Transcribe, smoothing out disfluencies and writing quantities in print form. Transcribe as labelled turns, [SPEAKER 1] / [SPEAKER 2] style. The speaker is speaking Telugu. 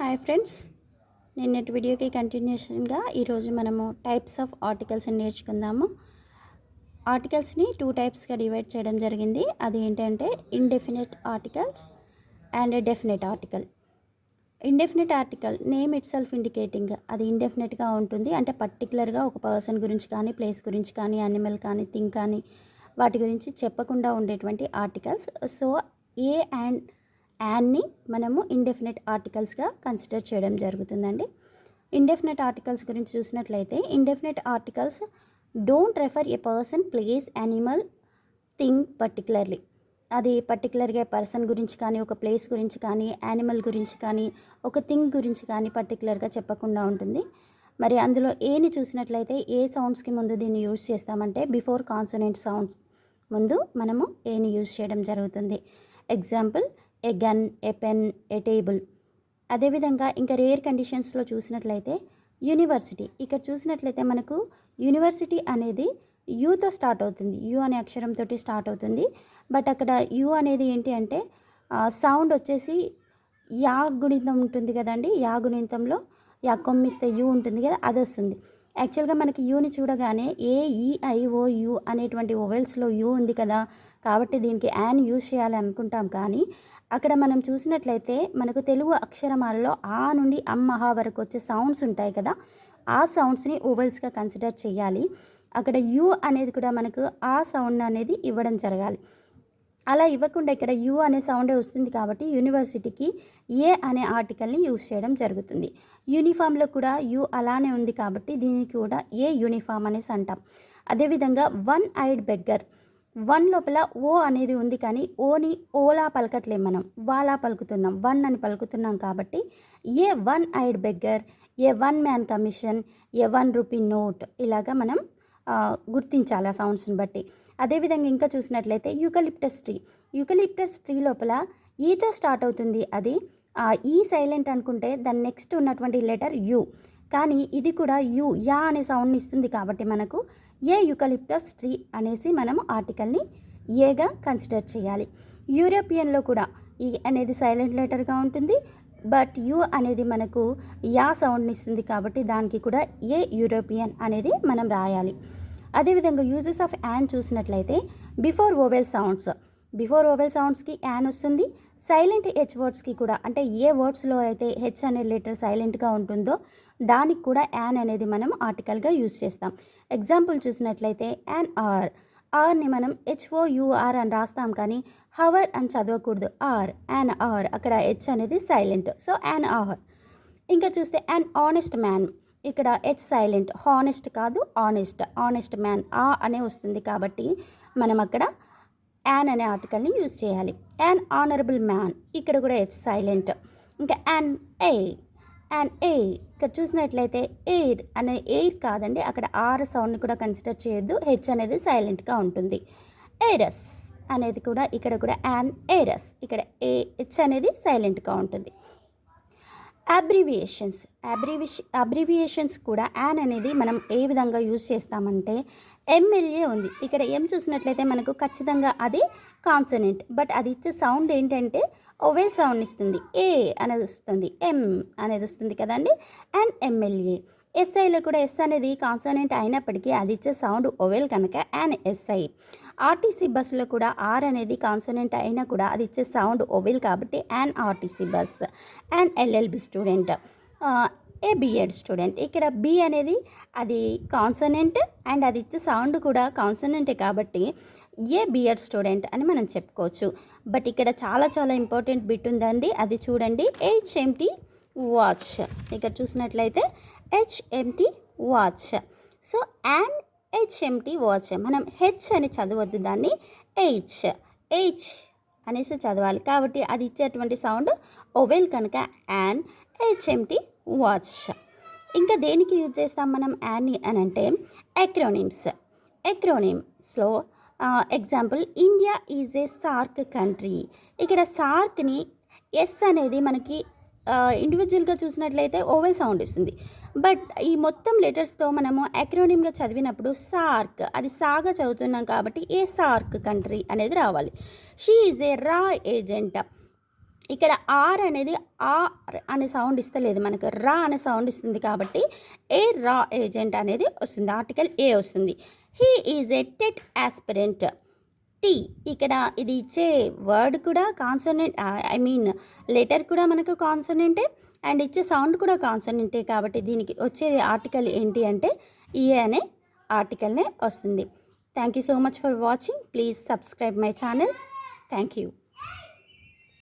[SPEAKER 1] హాయ్ ఫ్రెండ్స్, నిన్నటి వీడియోకి కంటిన్యూషన్గా ఈరోజు మనము టైప్స్ ఆఫ్ ఆర్టికల్స్ని నేర్చుకుందాము. ఆర్టికల్స్ని 2 టైప్స్గా డివైడ్ చేయడం జరిగింది. అది ఏంటంటే indefinite articles and definite article. Indefinite article name it self indicating, అది ఇండెఫినిట్గా ఉంటుంది. అంటే పర్టికులర్గా ఒక పర్సన్ గురించి కానీ, ప్లేస్ గురించి కానీ, యానిమల్ కానీ, థింగ్ కానీ వాటి గురించి చెప్పకుండా ఉండేటువంటి ఆర్టికల్స్. సో ఏ అండ్ యాన్ని మనము ఇండెఫినిట్ ఆర్టికల్స్గా కన్సిడర్ చేయడం జరుగుతుందండి. ఇండెఫినిట్ ఆర్టికల్స్ గురించి చూసినట్లయితే, indefinite articles don't refer A person, place, animal, thing particularly. అది పర్టికులర్గా పర్సన్ గురించి కానీ, ఒక ప్లేస్ గురించి కానీ, యానిమల్ గురించి కానీ, ఒక థింగ్ గురించి కానీ పర్టికులర్గా చెప్పకుండా ఉంటుంది. మరి అందులో ఏని చూసినట్లయితే ఏ సౌండ్స్కి ముందు దీన్ని యూజ్ చేస్తామంటే బిఫోర్ కాన్సోనెంట్ సౌండ్స్ ముందు మనము ఏని యూజ్ చేయడం జరుగుతుంది. Example A gun, a pen, A table. అదేవిధంగా ఇంకా రేర్ కండిషన్స్లో చూసినట్లయితే యూనివర్సిటీ. ఇక్కడ చూసినట్లయితే మనకు యూనివర్సిటీ అనేది యూతో స్టార్ట్ అవుతుంది, యు అనే అక్షరంతో స్టార్ట్ అవుతుంది. బట్ అక్కడ యు అనేది ఏంటి అంటే సౌండ్ వచ్చేసి యా గుణితం ఉంటుంది కదండి. యా గుణితంలో యా కొమ్మిస్తే యు ఉంటుంది కదా, అది వస్తుంది. యాక్చువల్గా మనకి యూని చూడగానే AEIOU అనేటువంటి ఓవెల్స్లో యూ ఉంది కదా, కాబట్టి దీనికి యాన్ యూజ్ చేయాలి అనుకుంటాం. కానీ అక్కడ మనం చూసినట్లయితే మనకు తెలుగు అక్షరమాలలో ఆ నుండి అమ్మహా వరకు వచ్చే సౌండ్స్ ఉంటాయి కదా, ఆ సౌండ్స్ని ఓవెల్స్గా కన్సిడర్ చేయాలి. అక్కడ యూ అనేది కూడా మనకు ఆ సౌండ్ అనేది ఇవ్వడం జరగాలి. అలా ఇవ్వకుండా ఇక్కడ యూ అనే సౌండే వస్తుంది కాబట్టి యూనివర్సిటీకి ఏ అనే ఆర్టికల్ని యూజ్ చేయడం జరుగుతుంది. యూనిఫామ్లో కూడా యూ అలానే ఉంది కాబట్టి దీనికి కూడా ఏ యూనిఫామ్ అనేసి అంటాం. అదేవిధంగా వన్ ఐడ్ బెగ్గర్, వన్ లోపల ఓ అనేది ఉంది కానీ ఓని ఓలా పలకట్లేం, మనం వాలా పలుకుతున్నాం, వన్ అని పలుకుతున్నాం. కాబట్టి ఏ వన్ ఐడ్ బెగ్గర్, ఏ వన్ మ్యాన్ కమిషన్, ఏ ₹1 నోట్, ఇలాగా మనం గుర్తించాలి ఆ సౌండ్స్ని బట్టి. అదేవిధంగా ఇంకా చూసినట్లయితే యూకలిప్టస్ ట్రీ. యూకలిప్టస్ ట్రీ లోపల ఈతో స్టార్ట్ అవుతుంది. అది ఈ సైలెంట్ అనుకుంటే దాని నెక్స్ట్ ఉన్నటువంటి లెటర్ యూ, కానీ ఇది కూడా యూ యా అనే సౌండ్ని ఇస్తుంది. కాబట్టి మనకు ఏ యూకలిప్టస్ ట్రీ అనేసి మనము ఆర్టికల్ని ఏగా కన్సిడర్ చేయాలి. యూరోపియన్లో కూడా ఈ అనేది సైలెంట్ లెటర్గా ఉంటుంది, బట్ యూ అనేది మనకు యా సౌండ్ని ఇస్తుంది. కాబట్టి దానికి కూడా ఏ యూరోపియన్ అనేది మనం రాయాలి. అదేవిధంగా యూజెస్ ఆఫ్ యాన్ చూసినట్లయితే before vowel sounds, before vowel సౌండ్స్కి యాన్ వస్తుంది. సైలెంట్ హెచ్ వర్డ్స్కి కూడా, అంటే ఏ వర్డ్స్లో అయితే హెచ్ అనే లెటర్ సైలెంట్గా ఉంటుందో దానికి కూడా యాన్ అనేది మనం ఆర్టికల్గా యూజ్ చేస్తాం. ఎగ్జాంపుల్ చూసినట్లయితే యాన్ ఆర్, ఆర్ని మనం HOUR అని రాస్తాం కానీ హవర్ అని చదవకూడదు. ఆర్, యాన్ ఆర్, అక్కడ హెచ్ అనేది సైలెంట్, సో యాన్ ఆర్. ఇంకా చూస్తే యాన్ ఆనెస్ట్ మ్యాన్, ఇక్కడ హెచ్ సైలెంట్, హానెస్ట్ కాదు ఆనెస్ట్, ఆనెస్ట్ మ్యాన్ ఆ అనే వస్తుంది. కాబట్టి మనం అక్కడ యాన్ అనే ఆర్టికల్ని యూజ్ చేయాలి. యాన్ ఆనరబుల్ మ్యాన్, ఇక్కడ కూడా హెచ్ సైలెంట్. ఇంకా యాన్ ఎయిర్, ఇక్కడ చూసినట్లయితే ఎయిర్ అనే ఎయిర్ కాదండి, అక్కడ ఆర్ సౌండ్ని కూడా కన్సిడర్ చేయొద్దు, హెచ్ అనేది సైలెంట్గా ఉంటుంది. ఎయిరస్ అనేది కూడా ఇక్కడ కూడా యాన్ ఎయిరస్, ఇక్కడ హెచ్ అనేది సైలెంట్గా ఉంటుంది. అబ్రివియేషన్స్ కూడా యాన్ అనేది మనం ఏ విధంగా యూజ్ చేస్తామంటే MLA ఉంది. ఇక్కడ ఎం చూసినట్లయితే మనకు ఖచ్చితంగా అది కాన్సోనెంట్, బట్ అది ఇచ్చే సౌండ్ ఏంటంటే ఓవెల్ సౌండ్ ఇస్తుంది. ఏ అనేది వస్తుంది, ఎం అనేది వస్తుంది కదండి, అండ్ MLA. SIలో కూడా ఎస్ అనేది కాన్సోనెంట్ అయినప్పటికీ అది ఇచ్చే సౌండ్ ఓవెల్ కనుక యాన్ SI. RTC బస్సులో కూడా ఆర్ అనేది కాన్సోనెంట్ అయినా కూడా అది ఇచ్చే సౌండ్ ఓవెల్ కాబట్టి an RTC bus. An LLB student, a BEd student, ఇక్కడ బి అనేది అది కాన్సోనెంట్ అండ్ అది ఇచ్చే సౌండ్ కూడా కాన్సోనెంటే కాబట్టి ఏ బిఎడ్ స్టూడెంట్ అని మనం చెప్పుకోవచ్చు. బట్ ఇక్కడ చాలా చాలా ఇంపార్టెంట్ బిట్ ఉందండి, అది చూడండి. HMT వాచ్, ఇక్కడ చూసినట్లయితే HMT watch. So an HMT watch, మనం హెచ్ అని చదవద్దు, దాన్ని హెచ్ అనేసి చదవాలి. కాబట్టి అది ఇచ్చేటువంటి సౌండ్ ఓవెల్ కనుక యాన్ HMT వాచ్. ఇంకా దేనికి యూజ్ చేస్తాం మనం యాన్ని అని అంటే ఎక్రోనిమ్స్లో example India is a SAARC country. ఇక్కడ సార్క్ని ఎస్ అనేది మనకి ఇండివిజువల్గా చూసినట్లయితే ఓవెల్ సౌండ్ ఇస్తుంది. బట్ ఈ మొత్తం లెటర్స్తో మనము అక్రోనిమ్గా చదివినప్పుడు సార్క్, అది సాగా చదువుతున్నాం కాబట్టి ఏ సార్క్ కంట్రీ అనేది రావాలి. షీ ఈజ్ ఏ రా ఏజెంట్, ఇక్కడ ఆర్ అనేది ఆర్ అనే సౌండ్ ఇస్తలేదు, మనకు రా అనే సౌండ్ ఇస్తుంది కాబట్టి ఏ రా ఏజెంట్ అనేది వస్తుంది, ఆర్టికల్ ఏ వస్తుంది. He is a TET aspirant. T ఇక్కడ ఇది ఇచ్చే వర్డ్ కూడా కాన్సోనెంట్, లెటర్ కూడా మనకు కాన్సోనెంటే అండ్ ఇచ్చే సౌండ్ కూడా కాన్సోనెంటే కాబట్టి దీనికి వచ్చే ఆర్టికల్ ఏంటి అంటే ఏ అనే ఆర్టికల్నే వస్తుంది. Thank you so much for watching. Please subscribe my channel. Thank you.